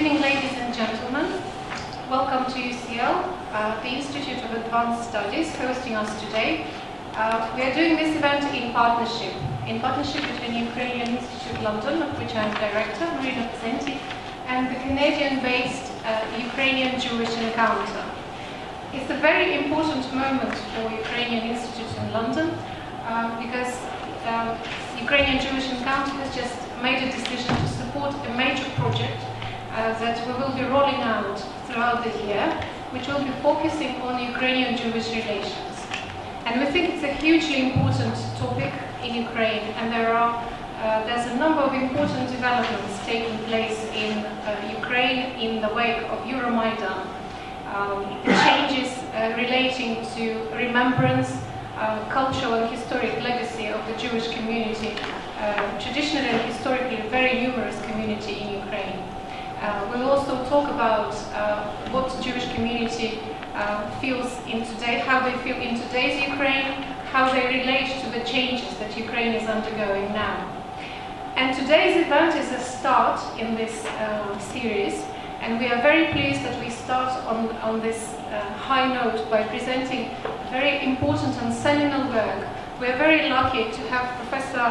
evening, ladies and gentlemen. Welcome to UCL, the Institute of Advanced Studies, hosting us today. We are doing this event in partnership between Ukrainian Institute London, of which I'm director, Marina Pzenti, and the Canadian-based Ukrainian Jewish Encounter. It's a very important moment for Ukrainian Institute in London because Ukrainian Jewish Encounter has just made a decision to support a major project that we will be rolling out throughout the year, which will be focusing on Ukrainian-Jewish relations. And we think it's a hugely important topic in Ukraine, and there's a number of important developments taking place in Ukraine in the wake of Euromaidan. The changes relating to remembrance, cultural and historic legacy of the Jewish community, traditionally and historically a very numerous community in Ukraine. We'll also talk about what the Jewish community feels in today, how they feel in today's Ukraine, how they relate to the changes that Ukraine is undergoing now. And today's event is a start in this series, and we are very pleased that we start on this high note by presenting a very important and seminal work. We are very lucky to have Professor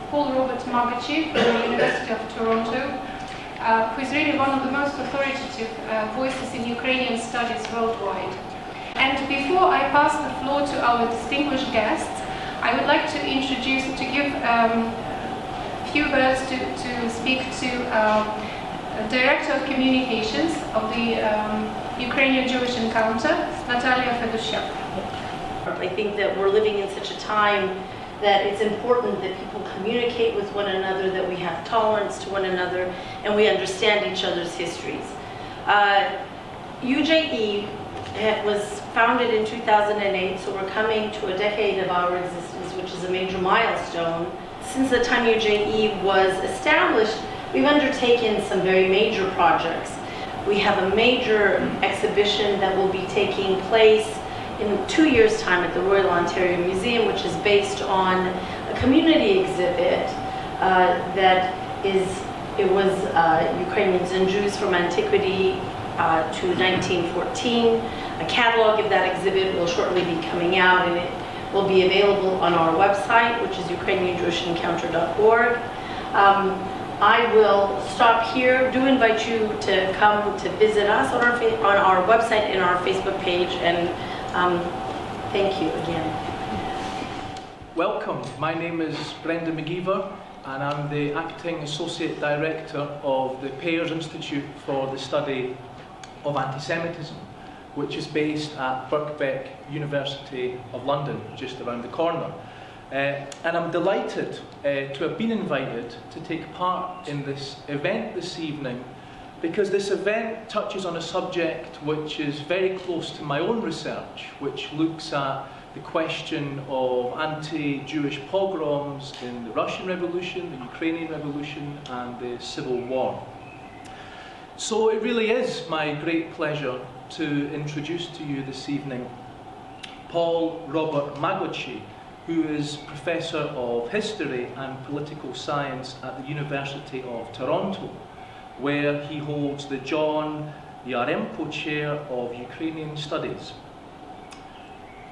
Paul Robert Magocsi from the University of Toronto, who is really one of the most authoritative voices in Ukrainian studies worldwide. And before I pass the floor to our distinguished guests, I would like to give a few words to speak to Director of Communications of the Ukrainian Jewish Encounter, Natalia Fedosyuk. I think that we're living in such a time that it's important that people communicate with one another, that we have tolerance to one another, and we understand each other's histories. UJE was founded in 2008, so we're coming to a decade of our existence, which is a major milestone. Since the time UJE was established, we've undertaken some very major projects. We have a major exhibition that will be taking place in 2 years' time at the Royal Ontario Museum, which is based on a community exhibit it was Ukrainians and Jews from antiquity to 1914. A catalog of that exhibit will shortly be coming out, and it will be available on our website, which is ukrainianjewishencounter.org. I will stop here. Do invite you to come to visit us on our website and our Facebook page, and thank you again. Welcome. My name is Brenda McKeever, and I'm the Acting Associate Director of the Payers Institute for the Study of Antisemitism, which is based at Birkbeck University of London, just around the corner. And I'm delighted to have been invited to take part in this event this evening, because this event touches on a subject which is very close to my own research, which looks at the question of anti-Jewish pogroms in the Russian Revolution, the Ukrainian Revolution, and the Civil War. So it really is my great pleasure to introduce to you this evening Paul Robert Magocsi, who is Professor of History and Political Science at the University of Toronto, where he holds the John Yaremko Chair of Ukrainian Studies.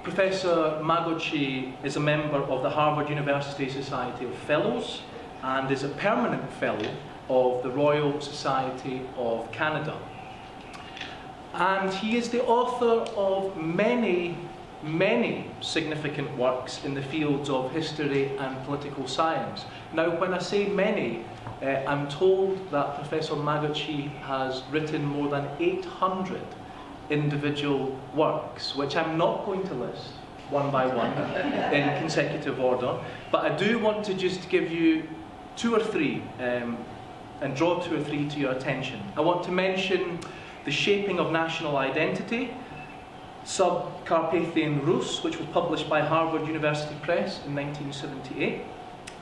Professor Magocsi is a member of the Harvard University Society of Fellows and is a permanent fellow of the Royal Society of Canada. And he is the author of many significant works in the fields of history and political science. Now, when I say many, I'm told that Professor Magocsi has written more than 800 individual works, which I'm not going to list one by one in consecutive order, but I do want to just give you two or three and draw two or three to your attention. I want to mention The Shaping of National Identity, Sub-Carpathian Rus, which was published by Harvard University Press in 1978.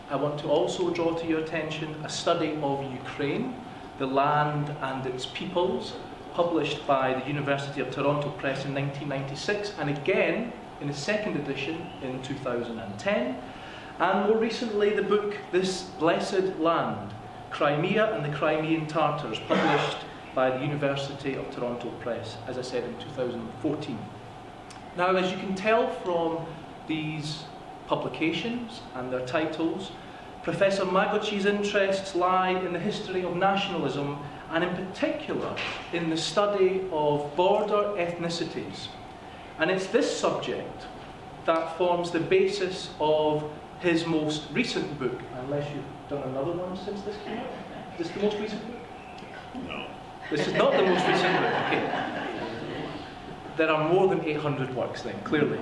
I want to also draw to your attention A Study of Ukraine, The Land and Its Peoples, published by the University of Toronto Press in 1996, and again in a second edition in 2010. And more recently, the book This Blessed Land, Crimea and the Crimean Tatars, published by the University of Toronto Press, as I said, in 2014. Now, as you can tell from these publications and their titles, Professor Magoci's interests lie in the history of nationalism, and in particular in the study of border ethnicities. And it's this subject that forms the basis of his most recent book, unless you've done another one since this came out. Is this the most recent book? No. This is not the most recent book. Okay. There are more than 800 works then, clearly.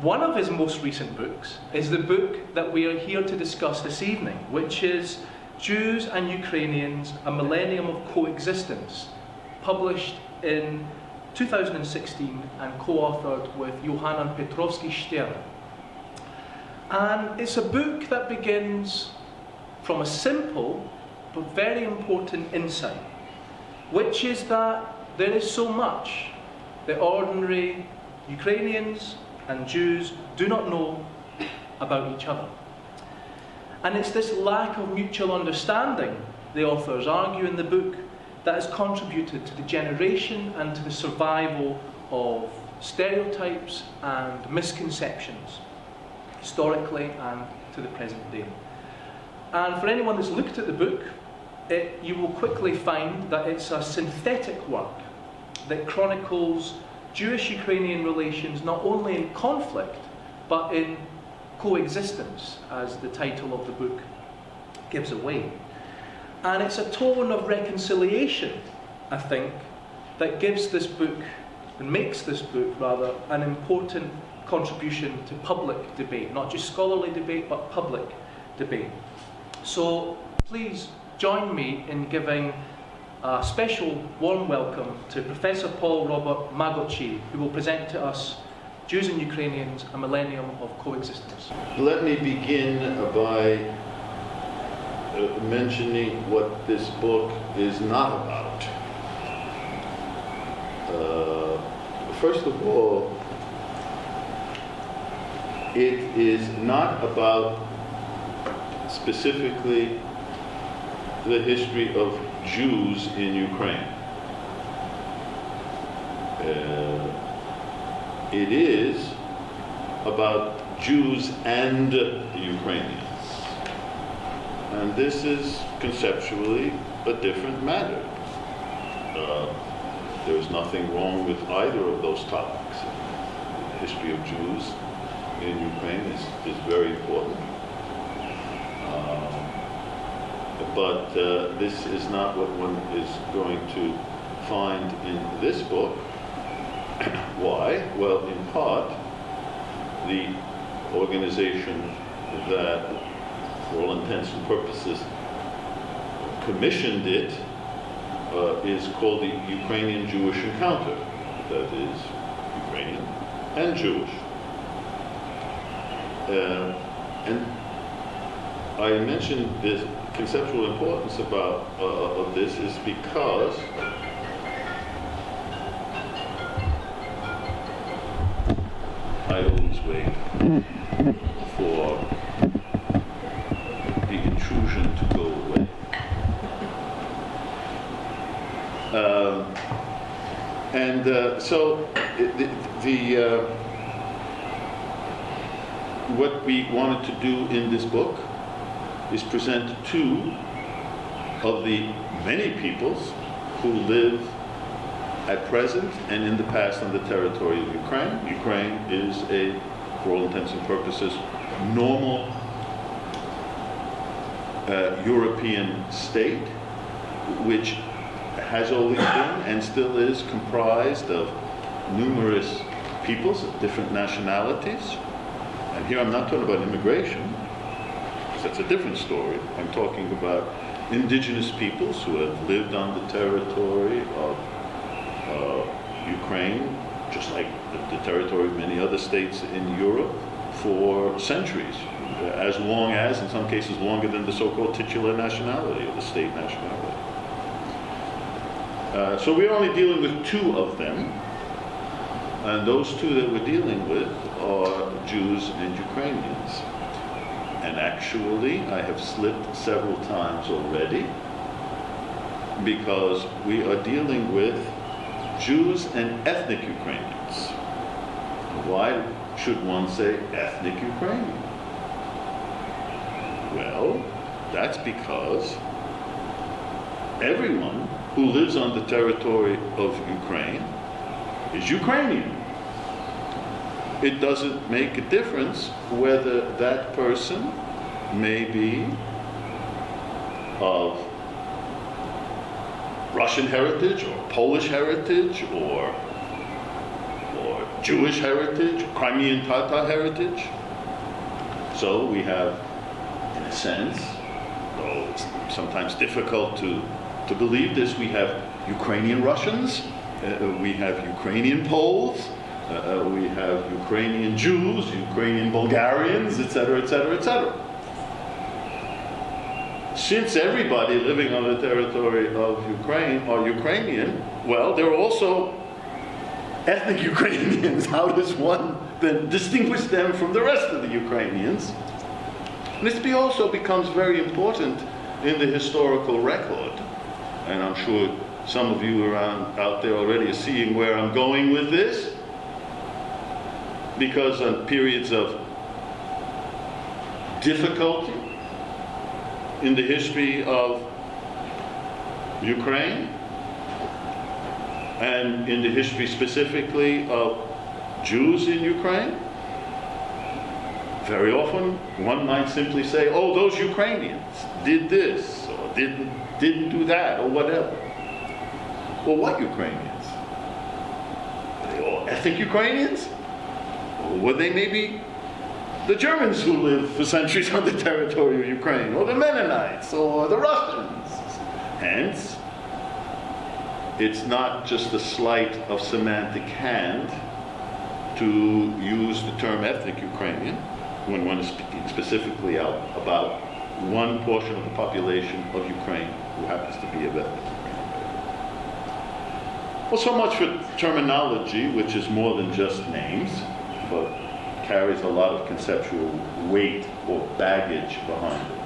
One of his most recent books is the book that we are here to discuss this evening, which is Jews and Ukrainians, A Millennium of Coexistence, published in 2016 and co-authored with Johanna Petrovsky-Stern. And it's a book that begins from a simple but very important insight, which is that there is so much that ordinary Ukrainians and Jews do not know about each other. And it's this lack of mutual understanding, the authors argue in the book, that has contributed to the generation and to the survival of stereotypes and misconceptions, historically and to the present day. And for anyone that's looked at the book, you will quickly find that it's a synthetic work that chronicles Jewish-Ukrainian relations not only in conflict, but in coexistence, as the title of the book gives away. And it's a tone of reconciliation, I think, that gives this book, and makes this book rather, an important contribution to public debate, not just scholarly debate, but public debate. So please join me in giving a special warm welcome to Professor Paul Robert Magocsi, who will present to us Jews and Ukrainians, A Millennium of Coexistence. Let me begin by mentioning what this book is not about. First of all, it is not about specifically the history of Jews in Ukraine. It is about Jews and Ukrainians. And this is conceptually a different matter. There's nothing wrong with either of those topics. The history of Jews in Ukraine is very important. But this is not what one is going to find in this book. Why? Well, in part, the organization that, for all intents and purposes, commissioned it is called the Ukrainian Jewish Encounter. That is Ukrainian and Jewish. And I mentioned this conceptual importance of this is because I always wait for the intrusion to go away. So what we wanted to do in this book is present two of the many peoples who live at present and in the past on the territory of Ukraine. Ukraine is a, for all intents and purposes, normal European state, which has always been and still is comprised of numerous peoples of different nationalities. And here I'm not talking about immigration, because that's a different story. I'm talking about indigenous peoples who have lived on the territory of Ukraine, just like the territory of many other states in Europe, for centuries, as long as, in some cases, longer than the so-called titular nationality, or the state nationality. So we're only dealing with two of them, and those two that we're dealing with are Jews and Ukrainians. And actually, I have slipped several times already, because we are dealing with Jews and ethnic Ukrainians. Why should one say ethnic Ukrainian? Well, that's because everyone who lives on the territory of Ukraine is Ukrainian. It doesn't make a difference whether that person may be of Russian heritage or Polish heritage or Jewish heritage, Crimean Tatar heritage. So we have, in a sense, though it's sometimes difficult to believe this, we have Ukrainian Russians, we have Ukrainian Poles, we have Ukrainian Jews, Ukrainian Bulgarians, etc., etc., etc. Since everybody living on the territory of Ukraine are Ukrainian, well, they're also ethnic Ukrainians. How does one then distinguish them from the rest of the Ukrainians? And this also becomes very important in the historical record. And I'm sure some of you out there already are seeing where I'm going with this. Because on periods of difficulty in the history of Ukraine, and in the history specifically of Jews in Ukraine, very often one might simply say, oh, those Ukrainians did this, or didn't do that, or whatever. Well, what Ukrainians? Were they all ethnic Ukrainians? Or were they maybe the Germans who lived for centuries on the territory of Ukraine, or the Mennonites, or the Russians? Hence, it's not just a sleight of semantic hand to use the term ethnic Ukrainian when one is speaking specifically out about one portion of the population of Ukraine who happens to be of ethnic Ukrainian. Well, so much for terminology, which is more than just names, but carries a lot of conceptual weight or baggage behind it.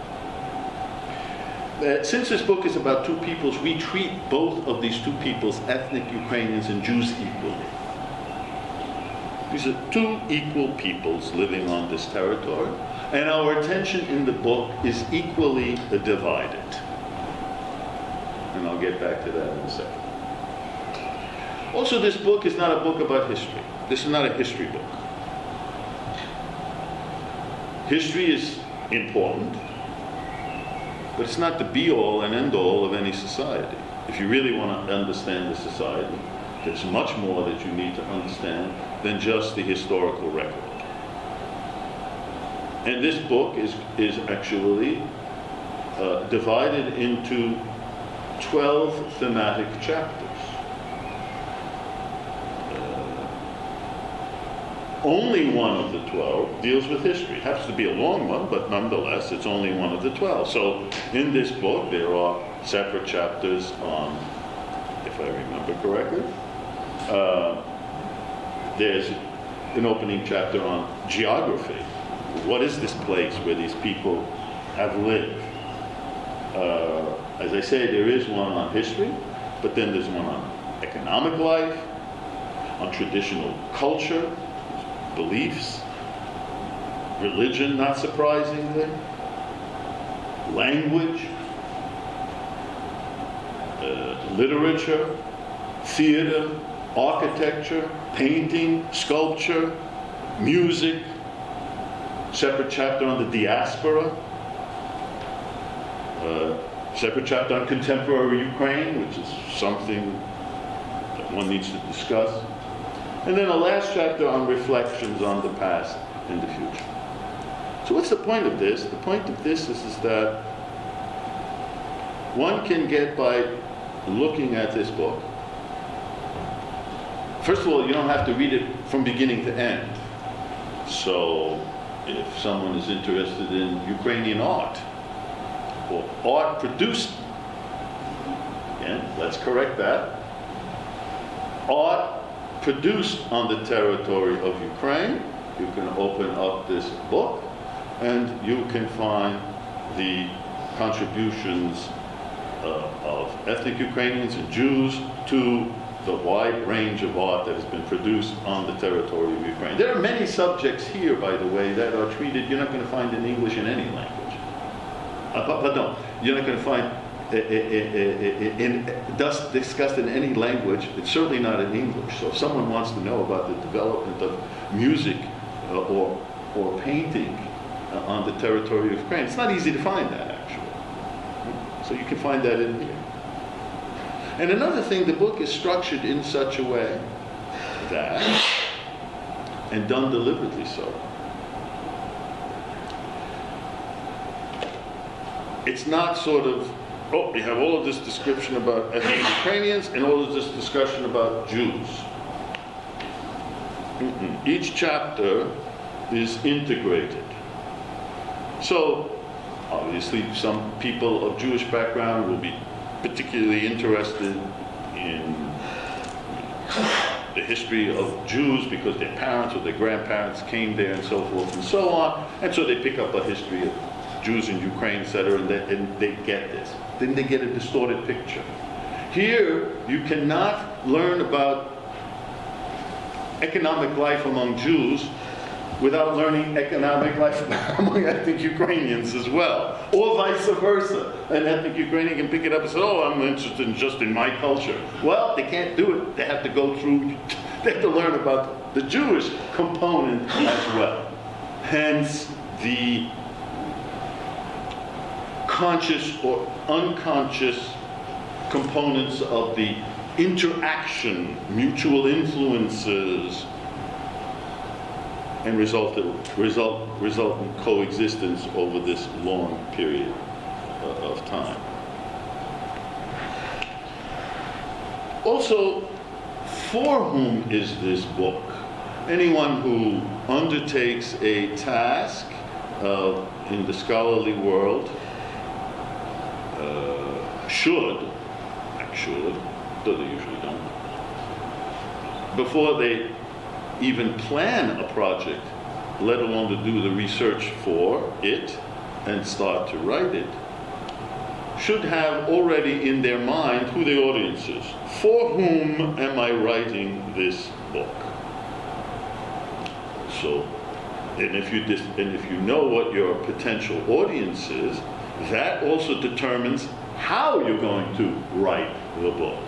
Since this book is about two peoples, we treat both of these two peoples, ethnic Ukrainians and Jews, equally. These are two equal peoples living on this territory, and our attention in the book is equally divided. And I'll get back to that in a second. Also, this book is not a book about history. This is not a history book. History is important, but it's not the be-all and end-all of any society. If you really want to understand the society, there's much more that you need to understand than just the historical record. And this book is actually divided into 12 thematic chapters. Only one of the 12 deals with history. It happens to be a long one, but nonetheless, it's only one of the 12. So in this book, there are separate chapters on, if I remember correctly, there's an opening chapter on geography. What is this place where these people have lived? As I say, there is one on history, but then there's one on economic life, on traditional culture, beliefs, religion, not surprisingly, language, literature, theater, architecture, painting, sculpture, music, separate chapter on the diaspora, separate chapter on contemporary Ukraine, which is something that one needs to discuss. And then a last chapter on reflections on the past and the future. So what's the point of this? The point of this is that one can get by looking at this book. First of all, you don't have to read it from beginning to end. So if someone is interested in Ukrainian art, or art produced, again, let's correct that, art produced on the territory of Ukraine, you can open up this book and you can find the contributions of ethnic Ukrainians and Jews to the wide range of art that has been produced on the territory of Ukraine. There are many subjects here, by the way, that are treated, you're not going to find in English in any language. Pardon, you're not going to find thus discussed in any language. It's certainly not in English. So if someone wants to know about the development of music or painting on the territory of Ukraine, it's not easy to find that, actually. So you can find that in here. And another thing, the book is structured in such a way that, and done deliberately so, it's not sort of, oh, you have all of this description about ethnic Ukrainians and all of this discussion about Jews. Each chapter is integrated. So, obviously, some people of Jewish background will be particularly interested in the history of Jews because their parents or their grandparents came there and so forth and so on. And so they pick up a history of Jews in Ukraine, etc., and they get this. Then they get a distorted picture. Here, you cannot learn about economic life among Jews without learning economic life among ethnic Ukrainians as well, or vice versa. An ethnic Ukrainian can pick it up and say, oh, I'm interested just in my culture. Well, they can't do it. They have to go through, they have to learn about the Jewish component as well. Hence, the conscious or unconscious components of the interaction, mutual influences, and result in coexistence over this long period of time. Also, for whom is this book? Anyone who undertakes a task in the scholarly world should, though they usually don't, before they even plan a project, let alone to do the research for it and start to write it, should have already in their mind who the audience is. For whom am I writing this book? So, and if you know what your potential audience is, that also determines how you're going to write the book.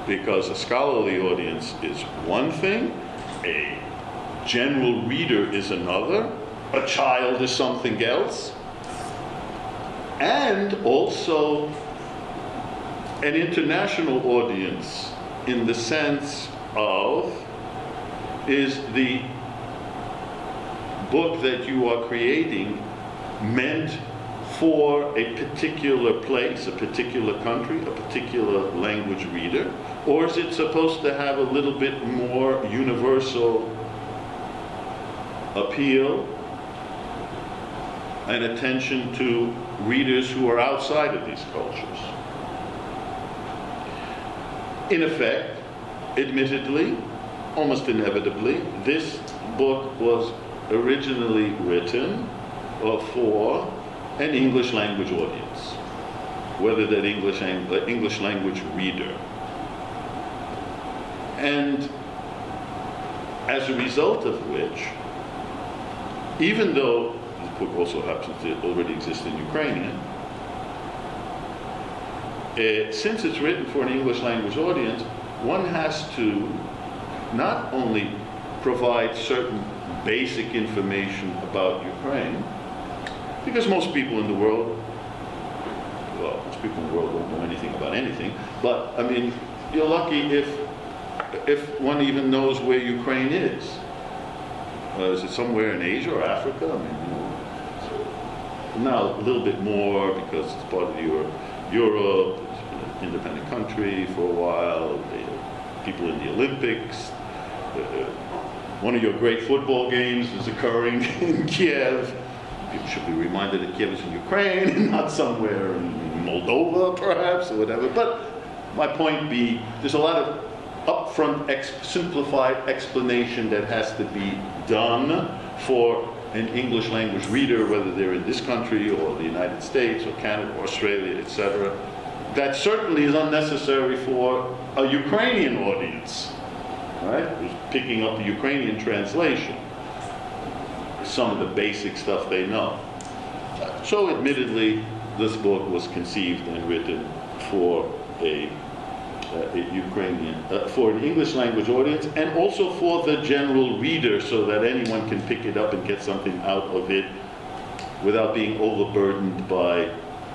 Because a scholarly audience is one thing, a general reader is another, a child is something else, and also an international audience in the sense of, is the book that you are creating meant for a particular place, a particular country, a particular language reader? Or is it supposed to have a little bit more universal appeal and attention to readers who are outside of these cultures? In effect, admittedly, almost inevitably, this book was originally written for an English language audience, whether that English language reader. And as a result of which, even though this book also happens to already exist in Ukrainian, since it's written for an English language audience, one has to not only provide certain basic information about Ukraine, because most people in the world, most people in the world don't know anything about anything, but I mean, you're lucky if one even knows where Ukraine is. Is it somewhere in Asia or Africa? I mean, now a little bit more because it's part of Europe. It's been an independent country for a while. People in the Olympics. One of your great football games is occurring in Kiev. People should be reminded that Kiev is in Ukraine and not somewhere in Moldova, perhaps, or whatever. But my point being, there's a lot of upfront simplified explanation that has to be done for an English language reader, whether they're in this country or the United States or Canada or Australia, etc. that certainly is unnecessary for a Ukrainian audience, right? Who's picking up the Ukrainian translation. Some of the basic stuff they know. So admittedly, this book was conceived and written for a Ukrainian, for an English language audience, and also for the general reader, so that anyone can pick it up and get something out of it without being overburdened by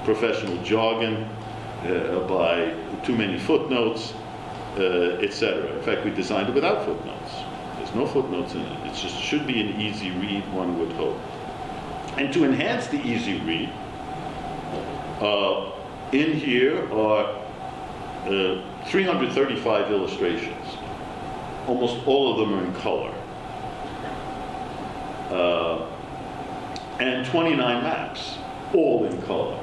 professional jargon, by too many footnotes, etc. In fact, we designed it without footnotes. There's no footnotes in it. It just should be an easy read, one would hope. And to enhance the easy read, in here are 335 illustrations. Almost all of them are in color. And 29 maps, all in color.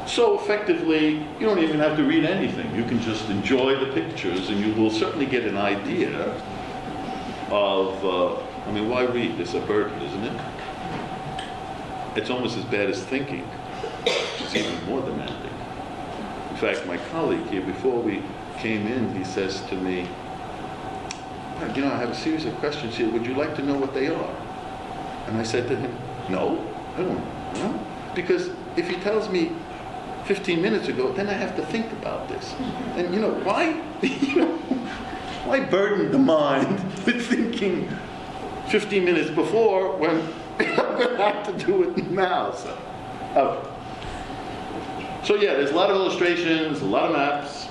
So effectively, you don't even have to read anything. You can just enjoy the pictures, and you will certainly get an idea of, I mean, why read? It's a burden, isn't it? It's almost as bad as thinking, which is even more demanding. In fact, my colleague here, before we came in, he says to me, you know, I have a series of questions here. Would you like to know what they are? And I said to him, no, I don't know. Because if he tells me 15 minutes ago, then I have to think about this. And you know, why why burden the mind with thinking 15 minutes before when I'm going to have to do it now? So yeah, there's a lot of illustrations, a lot of maps.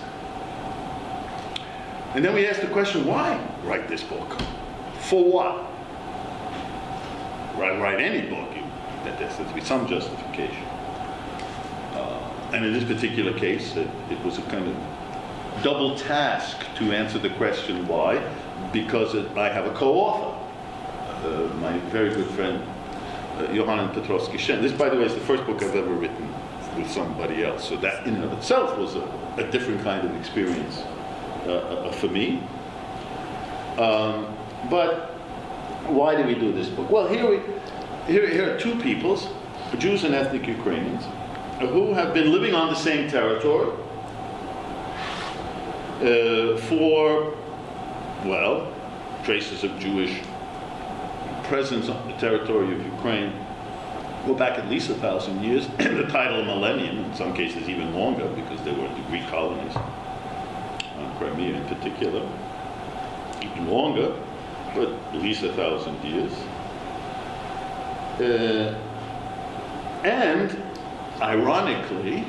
And then we ask the question, why write this book? For what? Write any book, there has to be some justification. And in this particular case, it was a kind of double task to answer the question why, because I have a co-author, my very good friend, Yohanan Petrovsky-Shen. This, by the way, is the first book I've ever written with somebody else, so that in and of itself was a different kind of experience for me. But why do we do this book? Well, here are two peoples, Jews and ethnic Ukrainians, who have been living on the same territory for, well, traces of Jewish presence on the territory of Ukraine go back at least 1,000 years, and the title Millennium, in some cases even longer, because they were the Greek colonies, on Crimea in particular, even longer, but at least 1,000 years. And ironically,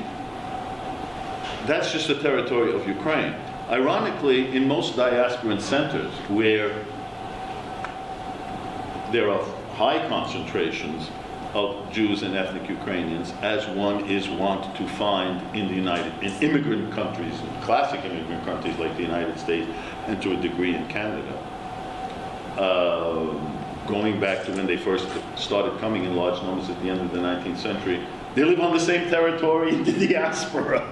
that's just the territory of Ukraine. Ironically, in most diasporan centers where there are high concentrations of Jews and ethnic Ukrainians, as one is wont to find in immigrant countries, classic immigrant countries like the United States, and to a degree in Canada, going back to when they first started coming in large numbers at the end of the 19th century, they live on the same territory in the diaspora,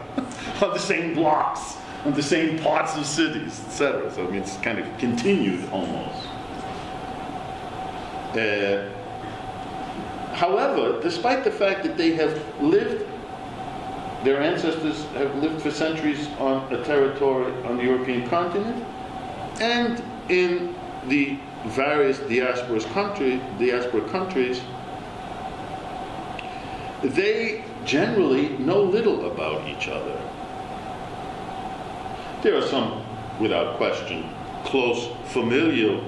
on the same blocks, on the same parts of cities, etc. So I mean, it's kind of continued almost. However, despite the fact that they have lived, their ancestors have lived for centuries on a territory on the European continent, and in the various diaspora countries, they generally know little about each other. There are some, without question, close familial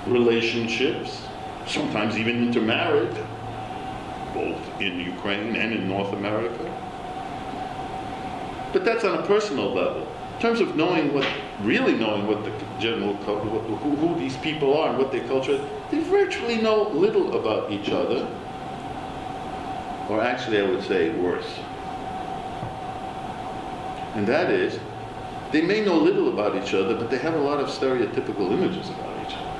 relationships, sometimes even intermarried, both in Ukraine and in North America. But that's on a personal level. In terms of really knowing what the general culture, who these people are and what their culture is, they virtually know little about each other. Or actually, I would say worse. And that is, they may know little about each other, but they have a lot of stereotypical images about each other.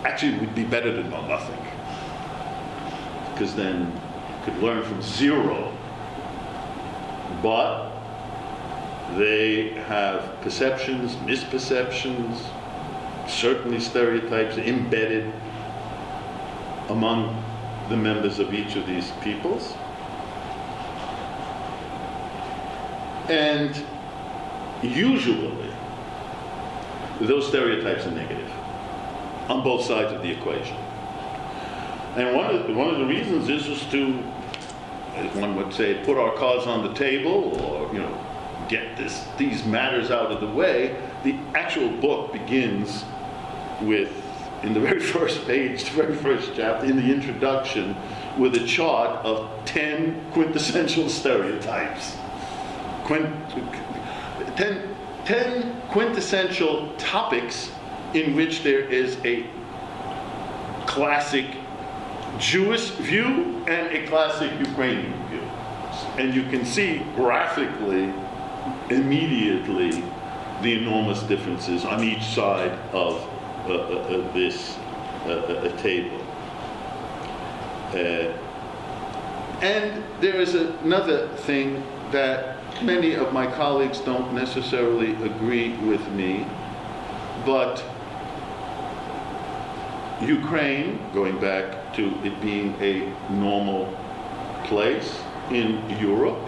Actually, it would be better to know nothing, because then you could learn from zero. But they have perceptions, misperceptions, certainly stereotypes embedded among the members of each of these peoples. And usually, those stereotypes are negative on both sides of the equation. And one of the reasons is just to, as one would say, put our cards on the table, or get these matters out of the way. The actual book begins with, in the very first page, the very first chapter, in the introduction, with a chart of 10 quintessential stereotypes. 10 quintessential topics in which there is a classic Jewish view and a classic Ukrainian view. And you can see graphically, immediately, the enormous differences on each side of this table. And there is another thing that many of my colleagues don't necessarily agree with me, but Ukraine, going back to it being a normal place in Europe,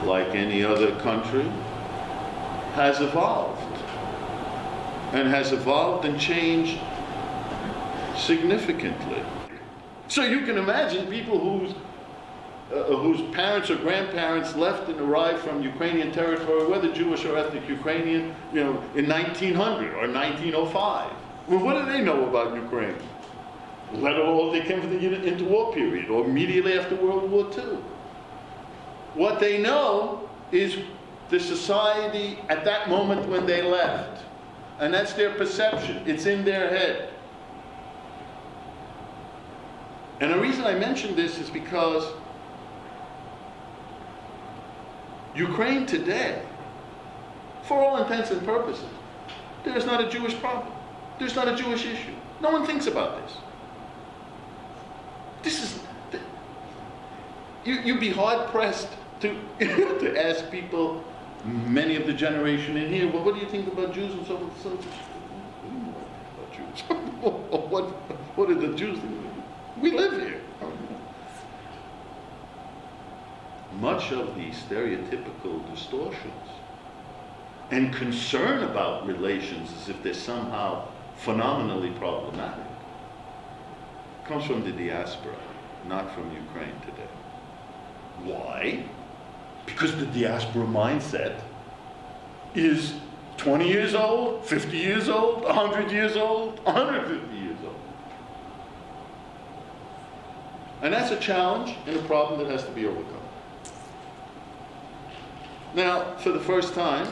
like any other country, has evolved. And has evolved and changed significantly. So you can imagine people whose parents or grandparents left and arrived from Ukrainian territory, whether Jewish or ethnic Ukrainian, in 1900 or 1905. Well, what do they know about Ukraine? Let alone they came from the interwar period or immediately after World War II. What they know is the society at that moment when they left. And that's their perception. It's in their head. And the reason I mention this is because Ukraine today, for all intents and purposes, there is not a Jewish problem. There's not a Jewish issue. No one thinks about this. You'd be hard-pressed to ask people, many of the generation in here, well, what do you think about Jews and so on and so forth? About Jews. What do the Jews think? We live here. Much of the stereotypical distortions and concern about relations as if they're somehow phenomenally problematic comes from the diaspora, not from Ukraine today. Why? Because the diaspora mindset is 20 years old, 50 years old, 100 years old, 150 years old. And that's a challenge and a problem that has to be overcome. Now, for the first time,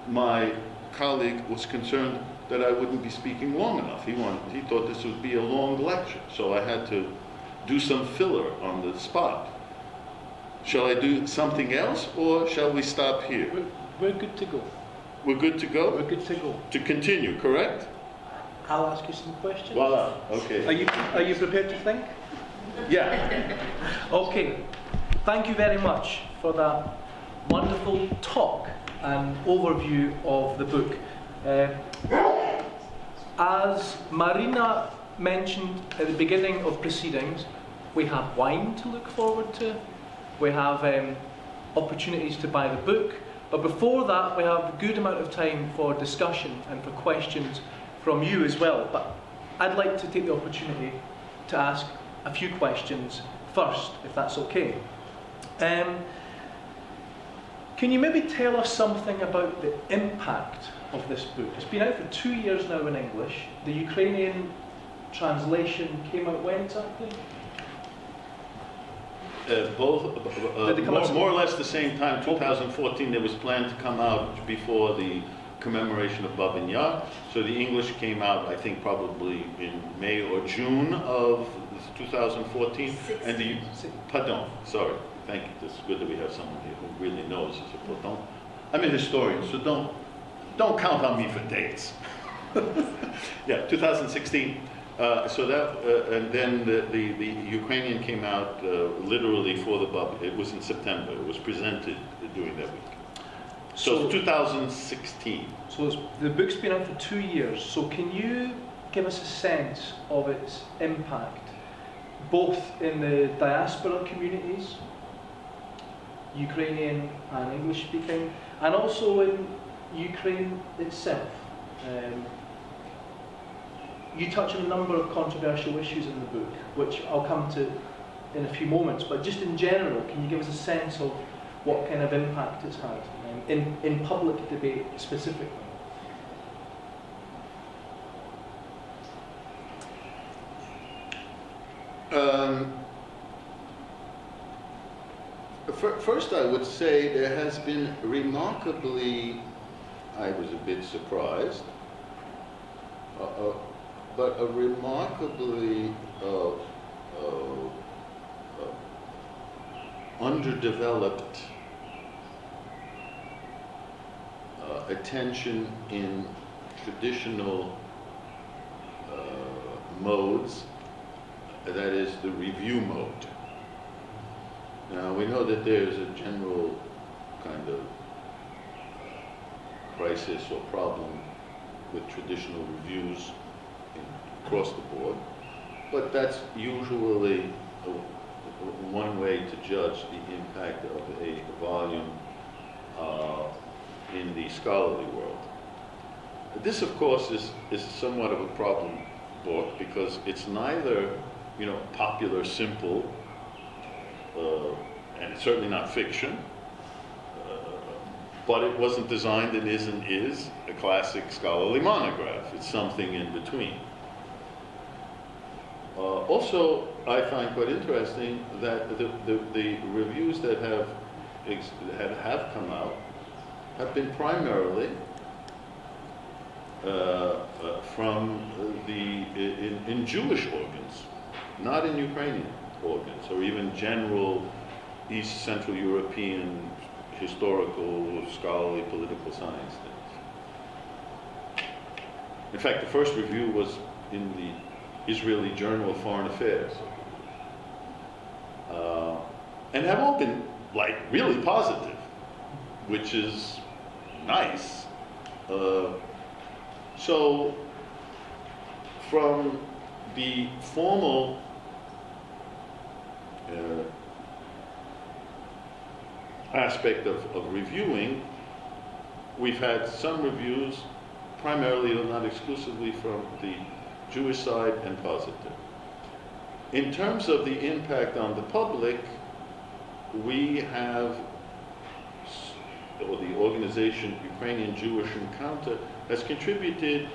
my colleague was concerned that I wouldn't be speaking long enough. He thought this would be a long lecture, so I had to do some filler on the spot. Shall I do something else, or shall we stop here? We're good to go. We're good to go? We're good to go. To continue, correct? I'll ask you some questions. Voila, okay. Are you prepared to think? Yeah. Okay. Thank you very much for that wonderful talk and overview of the book. As Marina mentioned at the beginning of proceedings, we have wine to look forward to. We have opportunities to buy the book. But before that, we have a good amount of time for discussion and for questions from you as well. But I'd like to take the opportunity to ask a few questions first, if that's okay. Can you maybe tell us something about the impact of this book? It's been out for 2 years now in English. The Ukrainian translation came out when exactly? More or less the same time, 2014, there was planned to come out before the commemoration of Babin Yar. So the English came out, I think, probably in May or June of 2014. And the, pardon, sorry, thank you. It's good that we have someone here who really knows. I'm a historian, so don't count on me for dates. Yeah, 2016. So that, and then the Ukrainian came out literally for the Bab. It was in September. It was presented during that week. So 2016. So the book's been out for 2 years. So can you give us a sense of its impact, both in the diaspora communities, Ukrainian and English speaking, and also in Ukraine itself. You touch on a number of controversial issues in the book, which I'll come to in a few moments, but just in general, can you give us a sense of what kind of impact it's had in public debate specifically? First, I would say there has been remarkably, I was a bit surprised, but a remarkably underdeveloped attention in traditional modes, that is the review mode. Now, we know that there's a general kind of crisis or problem with traditional reviews across the board, but that's usually one way to judge the impact of a volume in the scholarly world. This, of course, is somewhat of a problem book because it's neither, popular, simple, and it's certainly not fiction, but it wasn't designed and is a classic scholarly monograph. It's something in between. Also, I find quite interesting that the reviews that have come out have been primarily from in Jewish organs, not in Ukrainian organs, or even general East Central European historical, scholarly, political science things. In fact, the first review was in the Israeli Journal of Foreign Affairs, and have all been really positive, which is nice. So, from the formal aspect of reviewing, we've had some reviews, primarily but not exclusively from the Jewish side, and positive. In terms of the impact on the public, we have, or the organization Ukrainian Jewish Encounter has contributed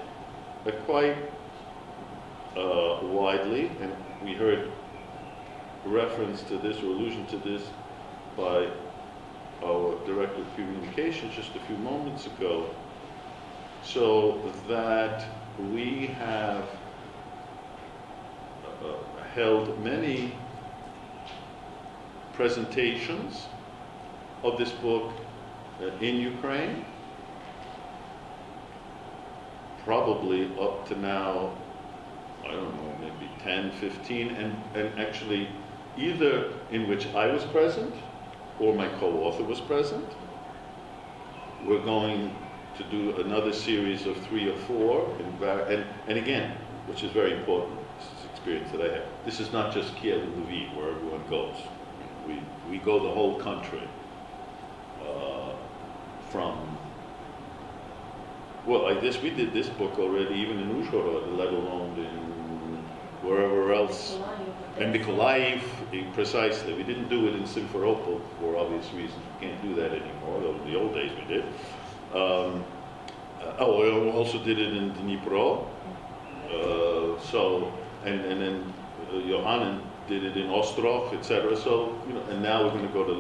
quite widely, and we heard reference to this or allusion to this by our Director of Communications just a few moments ago, so that we have held many presentations of this book in Ukraine, probably up to now, I don't know, maybe 10, 15, and actually either in which I was present or my co-author was present. We're going to do another series of 3 or 4, and again, which is very important, this is experience that I have. This is not just Kiev and Lviv, where everyone goes. We go the whole country, I guess we did this book already, even in Uzhhorod, let alone in wherever else. And Mykolaiv, precisely. We didn't do it in Simferopol for obvious reasons. We can't do that anymore, though in the old days we did. We also did it in Dnipro. And then Yohanan did it in Ostrov, etc. So, and now we're going to go to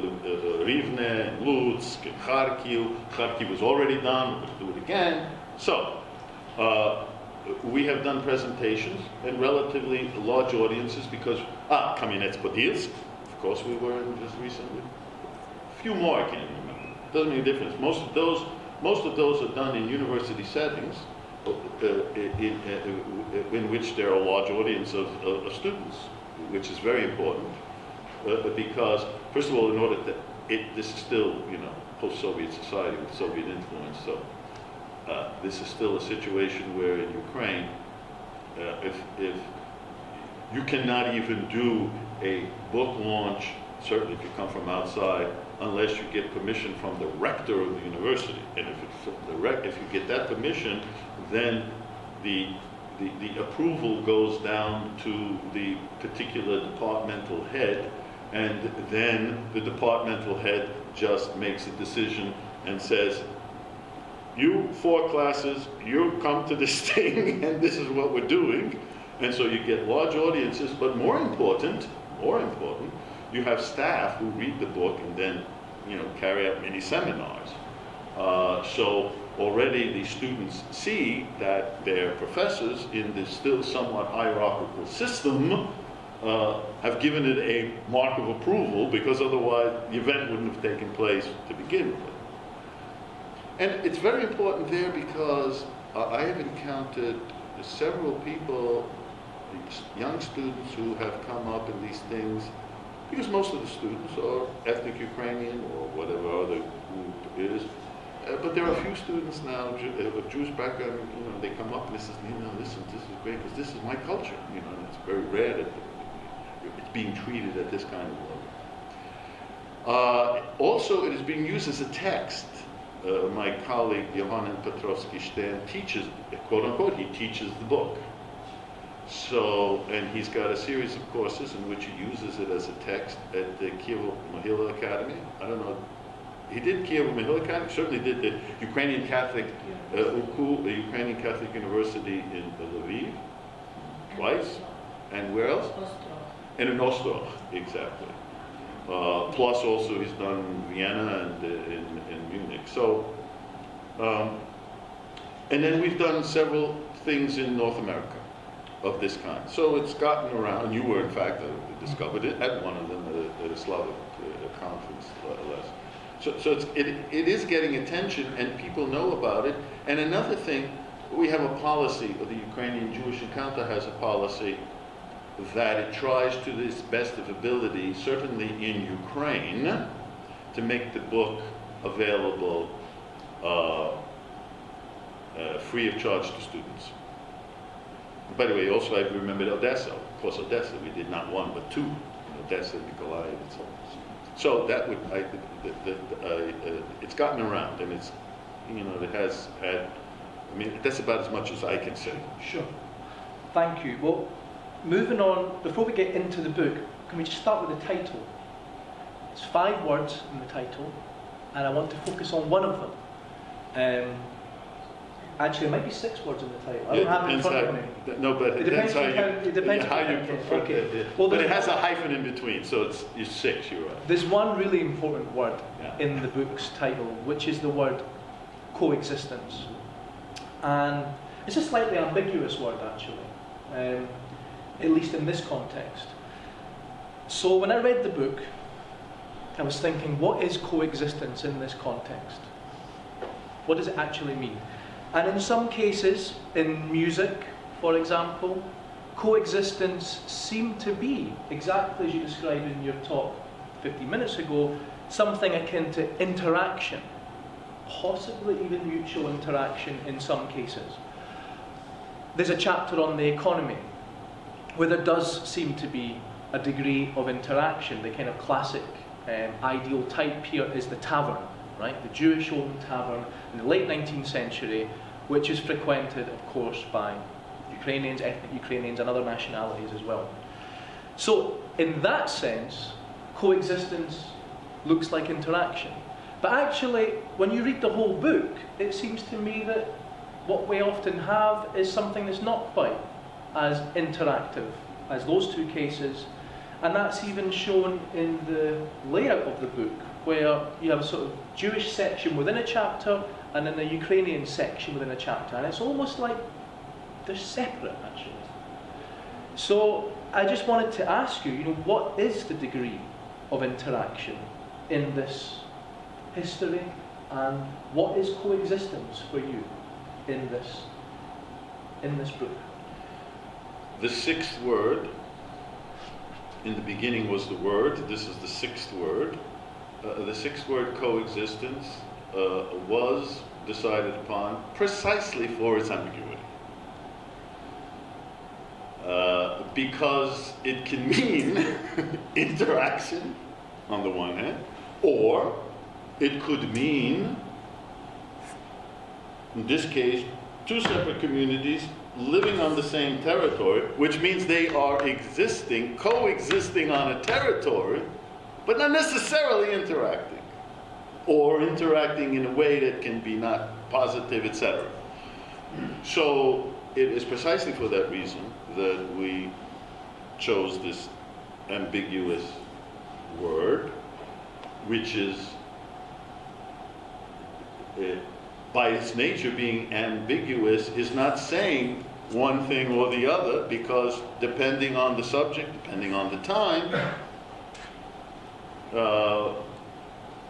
Rivne and Lutsk and Kharkiv. Kharkiv was already done, we're going to do it again. So, we have done presentations and relatively large audiences because, Kamenets-Podilsk, of course we were in just recently. A few more, I can't remember. Doesn't make a difference. Most of those are done in university settings in which there are a large audience of students, which is very important because, first of all, in order that this is still, post-Soviet society with Soviet influence, so this is still a situation where in Ukraine if you cannot even do a book launch, certainly if you come from outside, unless you get permission from the rector of the university. And if you get that permission, then the approval goes down to the particular departmental head, and then the departmental head just makes a decision and says, you 4 classes, you come to this thing, and this is what we're doing. And so you get large audiences, but more important, you have staff who read the book and then, carry out mini seminars. So already the students see that their professors in this still somewhat hierarchical system have given it a mark of approval, because otherwise the event wouldn't have taken place to begin with. And it's very important there because I have encountered several people, young students, who have come up in these things, because most of the students are ethnic Ukrainian or whatever other group it is. But there are a few students now of Jewish background, they come up and they say, listen, this is great because this is my culture, and it's very rare that it's being treated at this kind of level. Also, it is being used as a text. My colleague, Yohanan Petrovsky-Stan, teaches, quote unquote, he teaches the book. So, and he's got a series of courses in which he uses it as a text at the Kievo-Mohyla Academy. I don't know, he did Kievo-Mohyla Academy, certainly did the Ukrainian Catholic, UKU, the Ukrainian Catholic University in Lviv, twice. And where else? Ostrov. And in Ostrov, exactly. Plus also he's done Vienna and in Munich. So, and then we've done several things in North America of this kind. So it's gotten around. You were, in fact, discovered it at one of them at a Slavic conference last. So it is getting attention, and people know about it. And another thing, we have a policy, or the Ukrainian Jewish Encounter has a policy, that it tries to its best of ability, certainly in Ukraine, to make the book available free of charge to students. By the way, also I remembered Odessa. Of course, Odessa, we did not one, but 2. Odessa, Mykolaiv, and so on. So that would, it's gotten around, and it's, it has had, that's about as much as I can say. Sure. Thank you. Well, moving on, before we get into the book, can we just start with the title? It's 5 words in the title, and I want to focus on one of them. Actually, it might be 6 words in the title. I don't have it in front of me. No, but it depends how you prefer. Okay. But it has a hyphen in between, so it's 6, you're right. There's one really important word in the book's title, which is the word coexistence. And it's a slightly ambiguous word, actually, at least in this context. So when I read the book, I was thinking, what is coexistence in this context? What does it actually mean? And in some cases, in music, for example, coexistence seemed to be, exactly as you described in your talk 50 minutes ago, something akin to interaction, possibly even mutual interaction in some cases. There's a chapter on the economy, where there does seem to be a degree of interaction. The kind of classic ideal type here is the tavern, right? The Jewish-owned tavern in the late 19th century, which is frequented, of course, by Ukrainians, ethnic Ukrainians, and other nationalities as well. So, in that sense, coexistence looks like interaction. But actually, when you read the whole book, it seems to me that what we often have is something that's not quite as interactive as those 2 cases, and that's even shown in the layout of the book, where you have a sort of Jewish section within a chapter and then a Ukrainian section within a chapter, and it's almost like they're separate, actually. So I just wanted to ask you, what is the degree of interaction in this history, and what is coexistence for you in this book? The 6th word, in the beginning was the word, this is the 6th word. The 6th word, coexistence, was decided upon precisely for its ambiguity. because it can mean interaction on the one hand, or it could mean, in this case, two separate communities living on the same territory, which means they are coexisting on a territory, but not necessarily interacting, or interacting in a way that can be not positive, etc. So it is precisely for that reason that we chose this ambiguous word, which is, by its nature being ambiguous, is not saying one thing or the other, because depending on the subject, depending on the time,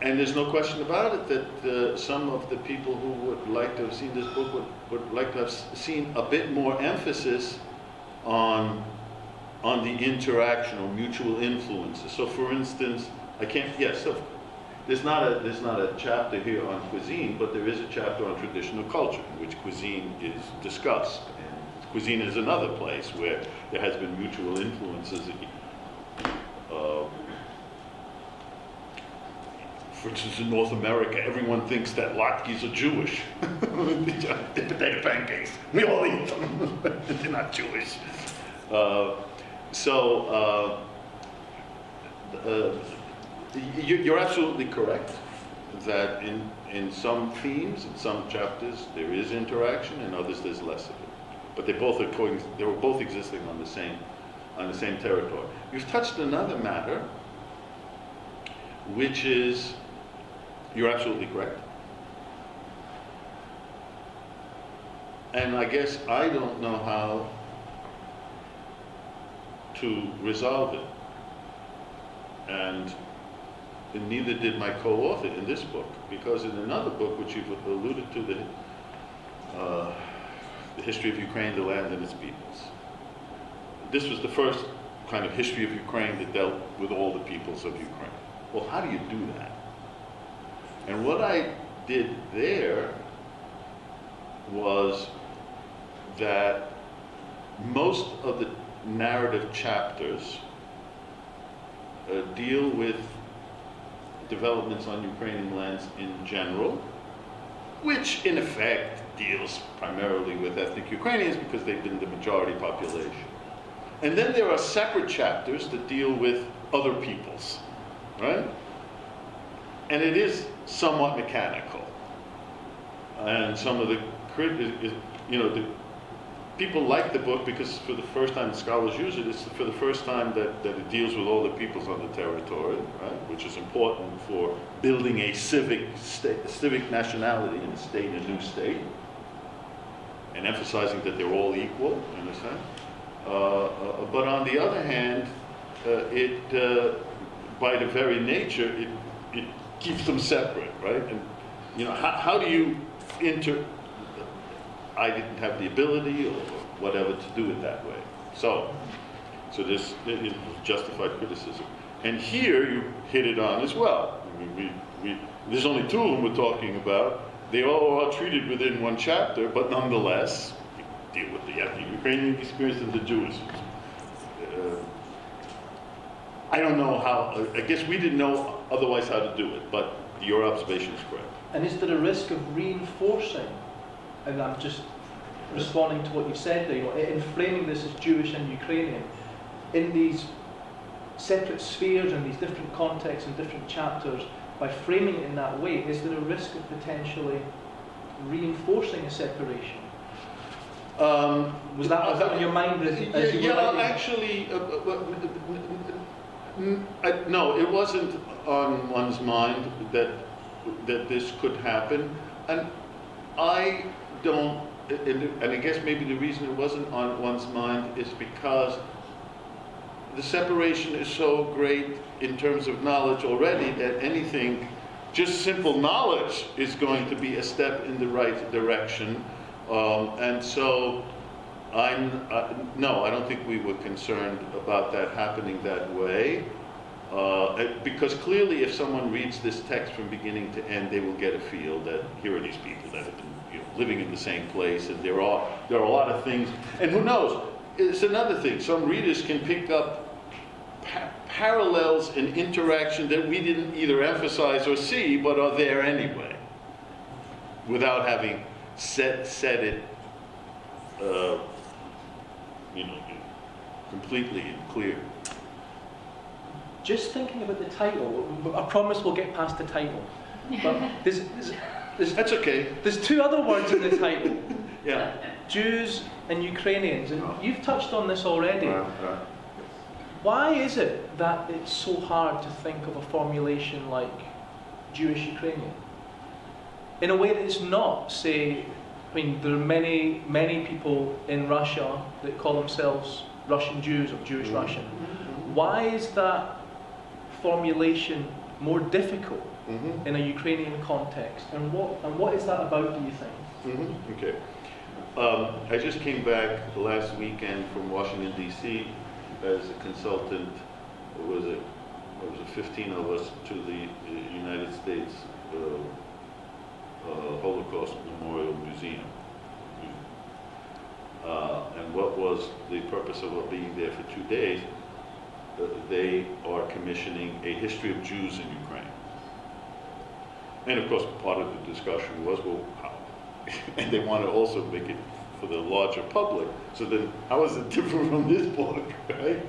and there's no question about it that some of the people who would like to have seen this book would like to have seen a bit more emphasis on the interaction or mutual influences. So, for instance, there's not a chapter here on cuisine, but there is a chapter on traditional culture in which cuisine is discussed. And cuisine is another place where there has been mutual influences. For instance, in North America, everyone thinks that latkes are Jewish. They're potato pancakes. We all eat them. They're not Jewish. You're absolutely correct that in some themes, in some chapters, there is interaction, in others there's less of it. But they were both existing on the same territory. You've touched another matter, which is, you're absolutely correct. And I guess I don't know how to resolve it. And neither did my co-author in this book, because in another book, which you've alluded to, the history of Ukraine, the land and its peoples. This was the first kind of history of Ukraine that dealt with all the peoples of Ukraine. Well, how do you do that? And what I did there was that most of the narrative chapters deal with developments on Ukrainian lands in general, which in effect deals primarily with ethnic Ukrainians because they've been the majority population. And then there are separate chapters that deal with other peoples, right? And it is somewhat mechanical. And some of the people like the book because for the first time the scholars use it, it's for the first time that it deals with all the peoples on the territory, right? Which is important for building a civic nationality in a state, a new state, and emphasizing that they're all equal, in a sense. But on the other hand, by the very nature, it keeps them separate, right? And how do you I didn't have the ability or whatever to do it that way. So this is justified criticism. And here you hit it on as well. I mean, there's only two of them we're talking about. They all are treated within one chapter, but nonetheless, you deal with the ethnic Ukrainian experience and the Jewish. I don't know how, I guess we didn't know otherwise how to do it, but your observation is correct. And is there a risk of reinforcing, and I'm just responding to what you said there, in framing this as Jewish and Ukrainian, in these separate spheres and these different contexts and different chapters, by framing it in that way, is there a risk of potentially reinforcing a separation? Was that on your mind as you were writing? Actually, no, it wasn't on one's mind that this could happen, and I don't. And I guess maybe the reason it wasn't on one's mind is because the separation is so great in terms of knowledge already that anything, just simple knowledge, is going to be a step in the right direction. And so no, I don't think we were concerned about that happening that way. Because clearly if someone reads this text from beginning to end, they will get a feel that here are these people that have been living in the same place, and there are a lot of things, and who knows, it's another thing. Some readers can pick up parallels in interaction that we didn't either emphasize or see, but are there anyway, without having said it, completely and clear. Just thinking about the title, I promise we'll get past the title. But That's okay. there's two other words in the title. Yeah. Jews and Ukrainians, and you've touched on this already. Right. Why is it that it's so hard to think of a formulation like Jewish Ukrainian? In a way that it's not, say, I mean, there are many people in Russia that call themselves Russian Jews or Jewish Russian. Why is that formulation more difficult in a Ukrainian context? And what is that about, do you think? Okay. I just came back last weekend from Washington, D.C. as a consultant. It was 15 of us to the United States Holocaust Memorial Museum. And what was the purpose of our being there for 2 days? They are commissioning a history of Jews in Ukraine. And of course, part of the discussion was, well, how? And they want to also make it for the larger public. So then, how is it different from this book, right?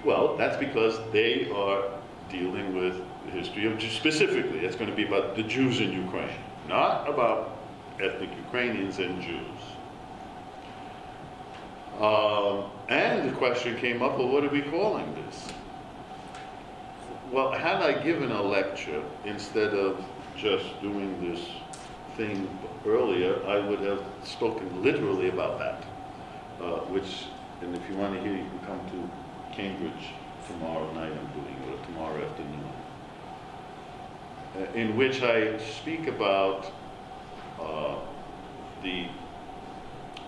Well, that's because they are dealing with the history of Jews. Specifically, it's going to be about the Jews in Ukraine, not about ethnic Ukrainians and Jews. And the question came up, well, what are we calling this? Well, had I given a lecture instead of just doing this thing earlier, I would have spoken literally about that. And if you want to hear, you can come to Cambridge tomorrow night, I'm doing it, or tomorrow afternoon, in which I speak about the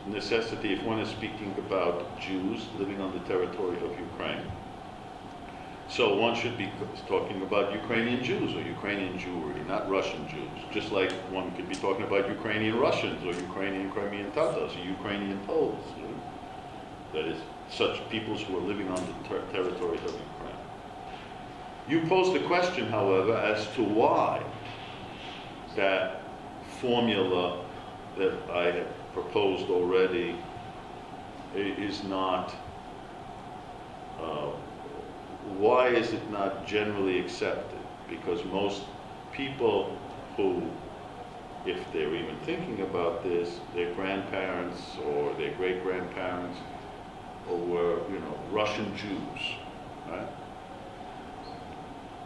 necessity, if one is speaking about Jews living on the territory of Ukraine, so one should be talking about Ukrainian Jews or Ukrainian Jewry, not Russian Jews. Just like one could be talking about Ukrainian Russians or Ukrainian Crimean Tatars or Ukrainian Poles. That is, such peoples who are living on the territory of Ukraine. You posed the question, however, as to why that formula that I have proposed already is not, why is it not generally accepted? Because most people who, if they're even thinking about this, their grandparents or their great-grandparents were, Russian Jews, right?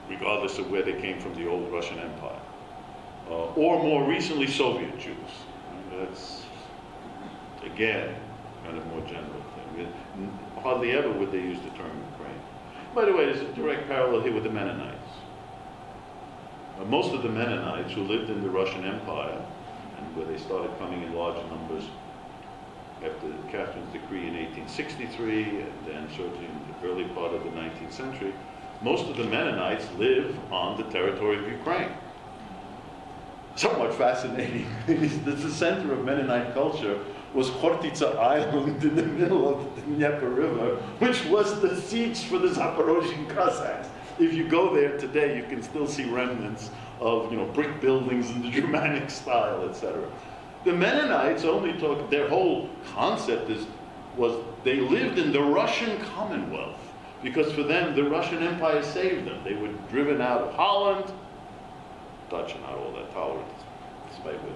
Regardless of where they came from, the old Russian Empire. Or more recently, Soviet Jews. That's, again, kind of more general thing. Hardly ever would they use the term Ukraine. By the way, there's a direct parallel here with the Mennonites. Most of the Mennonites who lived in the Russian Empire, and where they started coming in large numbers after Catherine's decree in 1863, and then certainly in the early part of the 19th century, most of the Mennonites live on the territory of Ukraine. Somewhat fascinating. The center of Mennonite culture was Khortytsa Island in the middle of the Dnieper River, which was the siege for the Zaporozhian Cossacks. If you go there today, you can still see remnants of brick buildings in the Germanic style, etc. The Mennonites only took, their whole concept was they lived in the Russian Commonwealth, because for them the Russian Empire saved them. They were driven out of Holland. Dutch are not all that tolerant, despite what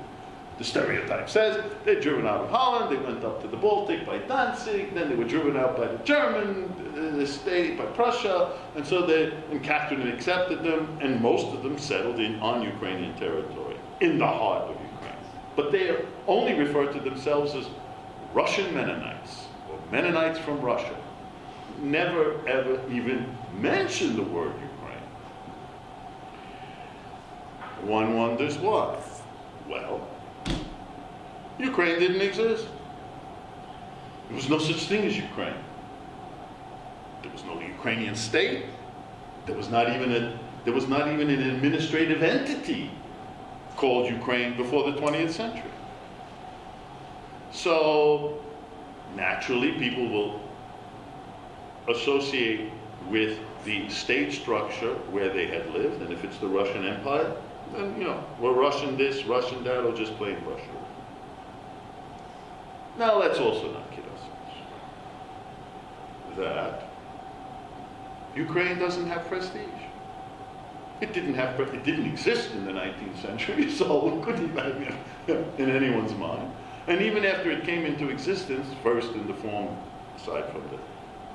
the stereotype says. They're driven out of Holland, they went up to the Baltic by Danzig, then they were driven out by the German state, by Prussia, and so and Catherine accepted them, and most of them settled on Ukrainian territory, in the heart of Ukraine. But they only refer to themselves as Russian Mennonites, or Mennonites from Russia. Never, ever even mention the word Ukraine. One wonders why. Well, Ukraine didn't exist. There was no such thing as Ukraine. There was no Ukrainian state. There was not even an administrative entity called Ukraine before the 20th century. So naturally people will associate with the state structure where they had lived, and if it's the Russian Empire, then, we're Russian this, Russian that, or just plain Russia. Now, let's also not kid ourselves. That Ukraine doesn't have prestige. It didn't exist in the 19th century, so it couldn't imagine in anyone's mind. And even after it came into existence, first in the form, aside from the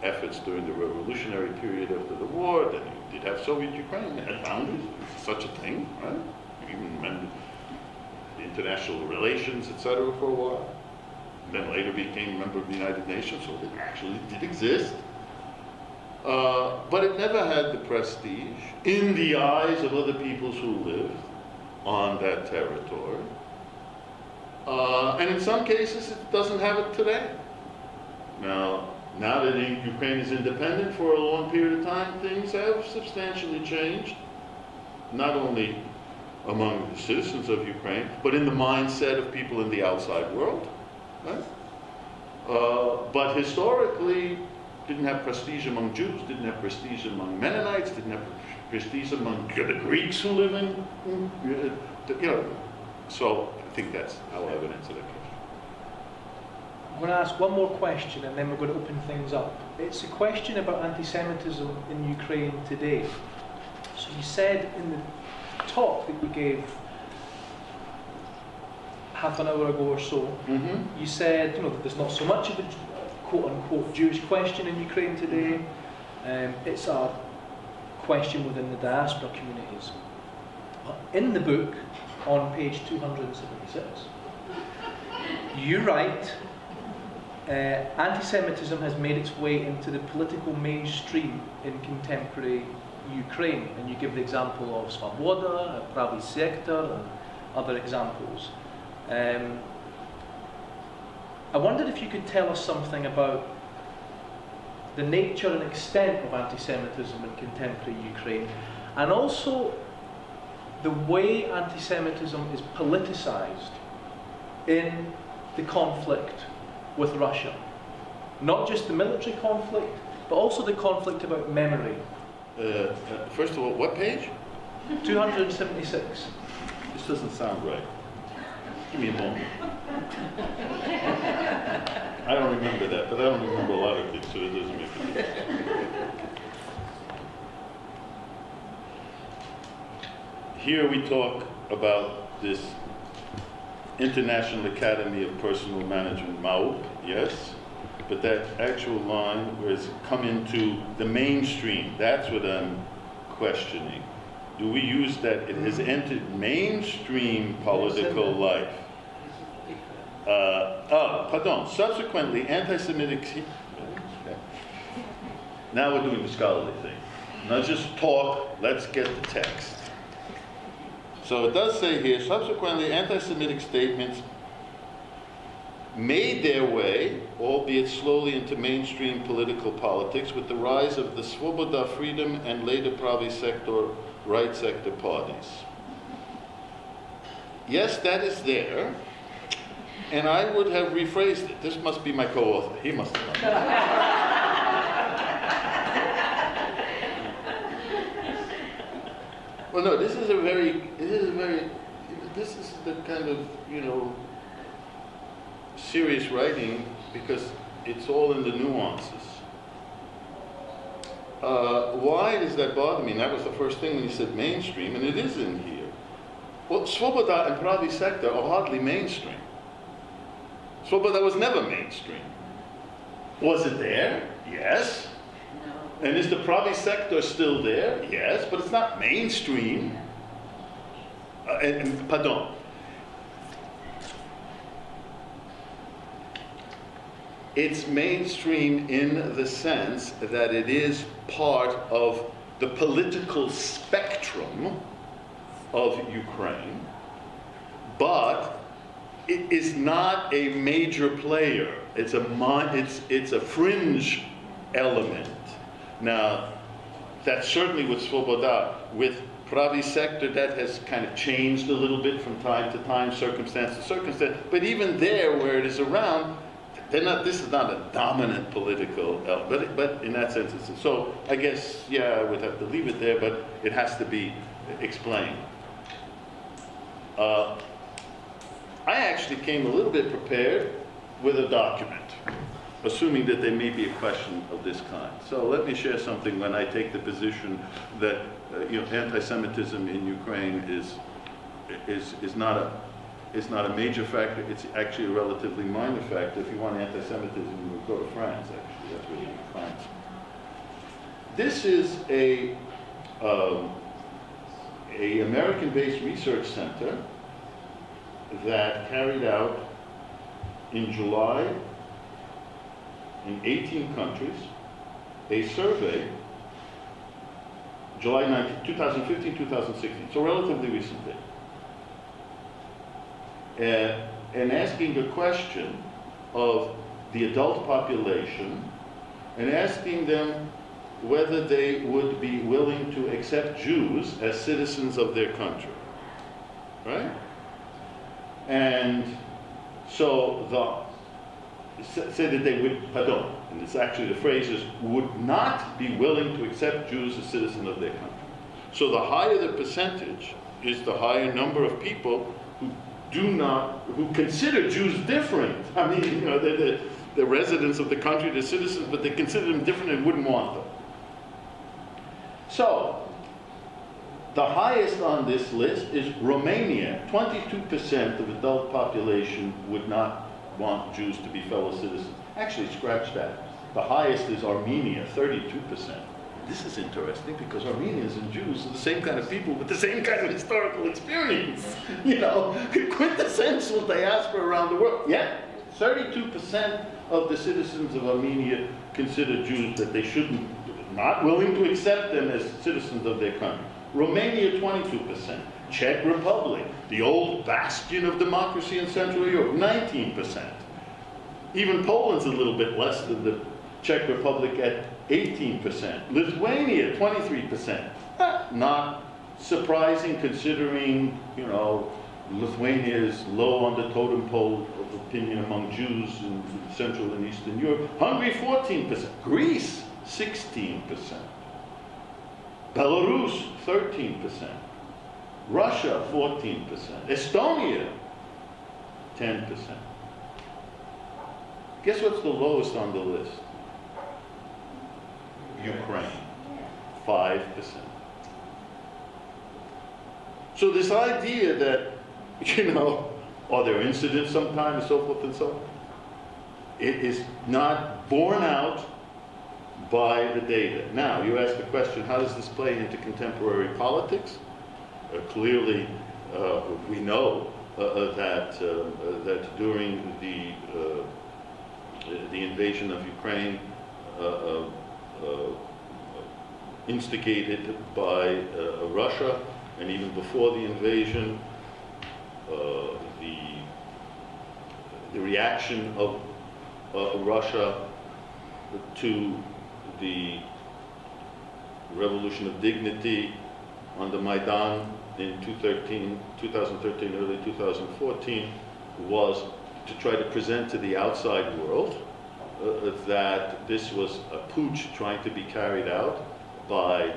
efforts during the revolutionary period after the war, then you did have Soviet Ukraine, it had boundaries, such a thing, right? Even amended the international relations, etc. for a while. And then later became a member of the United Nations, so it actually did exist. But it never had the prestige in the eyes of other peoples who lived on that territory. And in some cases, it doesn't have it today. Now that Ukraine is independent for a long period of time, things have substantially changed, not only among the citizens of Ukraine, but in the mindset of people in the outside world. Right? But historically, didn't have prestige among Jews, didn't have prestige among Mennonites, didn't have prestige among the Greeks who live in, So I think that's our evidence of that case. I'm going to ask one more question and then we're going to open things up. It's a question about anti-Semitism in Ukraine today. So you said in the talk that we gave half an hour ago or so, you said that there's not so much of a quote-unquote Jewish question in Ukraine today. It's a question within the diaspora communities. In the book, on page 276, you write, anti-Semitism has made its way into the political mainstream in contemporary Ukraine, and you give the example of Svoboda, Pravy Sektor, and other examples. I wondered if you could tell us something about the nature and extent of anti-Semitism in contemporary Ukraine, and also the way anti-Semitism is politicized in the conflict with Russia. Not just the military conflict, but also the conflict about memory. First of all, what page? 276. This doesn't sound right. Give me a moment. I don't remember that, but I don't remember a lot of things, so it doesn't make a difference. Here we talk about this International Academy of Personal Management, MAUP, yes? But that actual line where it's come into the mainstream, that's what I'm questioning. Do we use that? It has entered mainstream political life. Pardon. Subsequently, anti-Semitic... Now we're doing the scholarly thing. Not just talk, let's get the text. So it does say here, subsequently, anti-Semitic statements made their way, albeit slowly, into mainstream political politics with the rise of the Svoboda, Freedom, and later Pravy Sektor, right sector parties. Yes, that is there, and I would have rephrased it. This must be my co-author. He must have done it. Well, no, this is the kind of, serious writing because it's all in the nuances. Why does that bother me? And that was the first thing when you said mainstream, and it is in here. Well, Svoboda and Pravy Sektor are hardly mainstream. Svoboda was never mainstream. Was it there? Yes. And is the Pravy Sektor still there? Yes, but it's not mainstream. Pardon. It's mainstream in the sense that it is part of the political spectrum of Ukraine, but it is not a major player. It's a fringe element. Now, that's certainly with Svoboda. With Pravy Sektor, that has kind of changed a little bit from time to time, circumstance to circumstance. But even there, where it is around, this is not a dominant political element, but in that sense, so I guess, yeah, I would have to leave it there, but it has to be explained. I actually came a little bit prepared with a document, assuming that there may be a question of this kind. So let me share something when I take the position that anti-Semitism in Ukraine is not a major factor. It's actually a relatively minor factor. If you want anti-Semitism, you would go to France. Actually, that's where you can find it. This is a American-based research center that carried out in July in 18 countries a survey, July 19, 2015, 2016, so relatively recently, and asking a question of the adult population and asking them whether they would be willing to accept Jews as citizens of their country, right? And so say that they would, pardon, and it's actually the phrase is, would not be willing to accept Jews as citizens of their country. So the higher the percentage is the higher number of people who consider Jews different. I mean, they're residents of the country, they're citizens, but they consider them different and wouldn't want them. So, the highest on this list is Romania. 22% of adult population would not want Jews to be fellow citizens. Actually, scratch that. The highest is Armenia, 32%. This is interesting because Armenians and Jews are the same kind of people with the same kind of historical experience. Quintessential diaspora around the world. Yet, 32% of the citizens of Armenia consider Jews that they shouldn't, not willing to accept them as citizens of their country. Romania, 22%. Czech Republic, the old bastion of democracy in Central Europe, 19%. Even Poland's a little bit less than the Czech Republic at 18%. Lithuania, 23%. Not surprising considering, Lithuania is low on the totem pole of opinion among Jews in Central and Eastern Europe. Hungary, 14%. Greece, 16%. Belarus, 13%. Russia, 14%. Estonia, 10%. Guess what's the lowest on the list? Ukraine, 5%. So this idea that, are there incidents sometimes and so forth and so on? It is not borne out by the data. Now, you ask the question, how does this play into contemporary politics? Clearly, we know that during the invasion of Ukraine, instigated by Russia, and even before the invasion, the reaction of Russia to the Revolution of Dignity on the Maidan in 2013, early 2014, was to try to present to the outside world that this was a putsch trying to be carried out by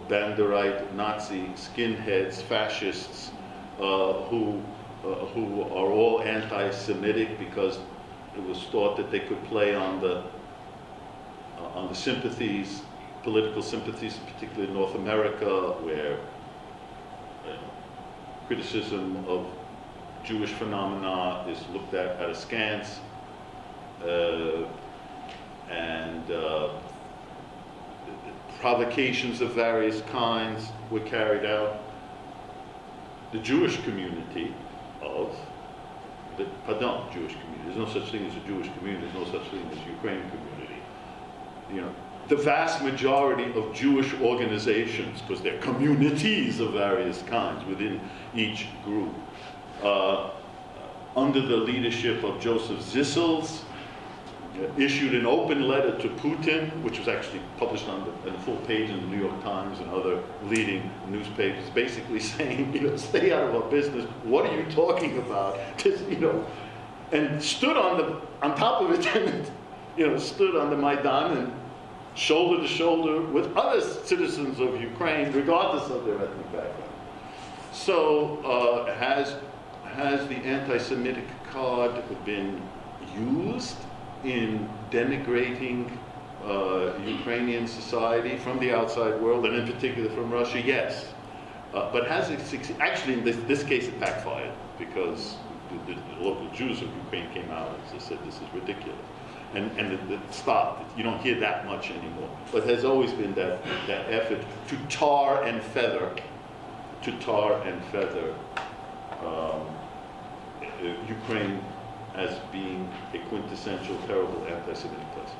Banderite, Nazi, skinheads, fascists, who are all anti-Semitic because it was thought that they could play on the sympathies, political sympathies, particularly in North America, where criticism of Jewish phenomena is looked at askance, and provocations of various kinds were carried out. The Jewish community Jewish community. There's no such thing as a Jewish community. There's no such thing as a Ukrainian community. The vast majority of Jewish organizations, because they're communities of various kinds within each group, under the leadership of Joseph Zissels, issued an open letter to Putin, which was actually published on a full page in the New York Times and other leading newspapers, basically saying, stay out of our business. What are you talking about? and stood on top of it, and stood on the Maidan and shoulder to shoulder with other citizens of Ukraine, regardless of their ethnic background. So has the anti-Semitic card been used in denigrating Ukrainian society from the outside world, and in particular from Russia? Yes. But has it succeeded? Actually, in this case, it backfired, because the local Jews of Ukraine came out and said, this is ridiculous. And it stopped. You don't hear that much anymore. But there's always been that effort to tar and feather Ukraine as being a quintessential, terrible anti-Semitic place.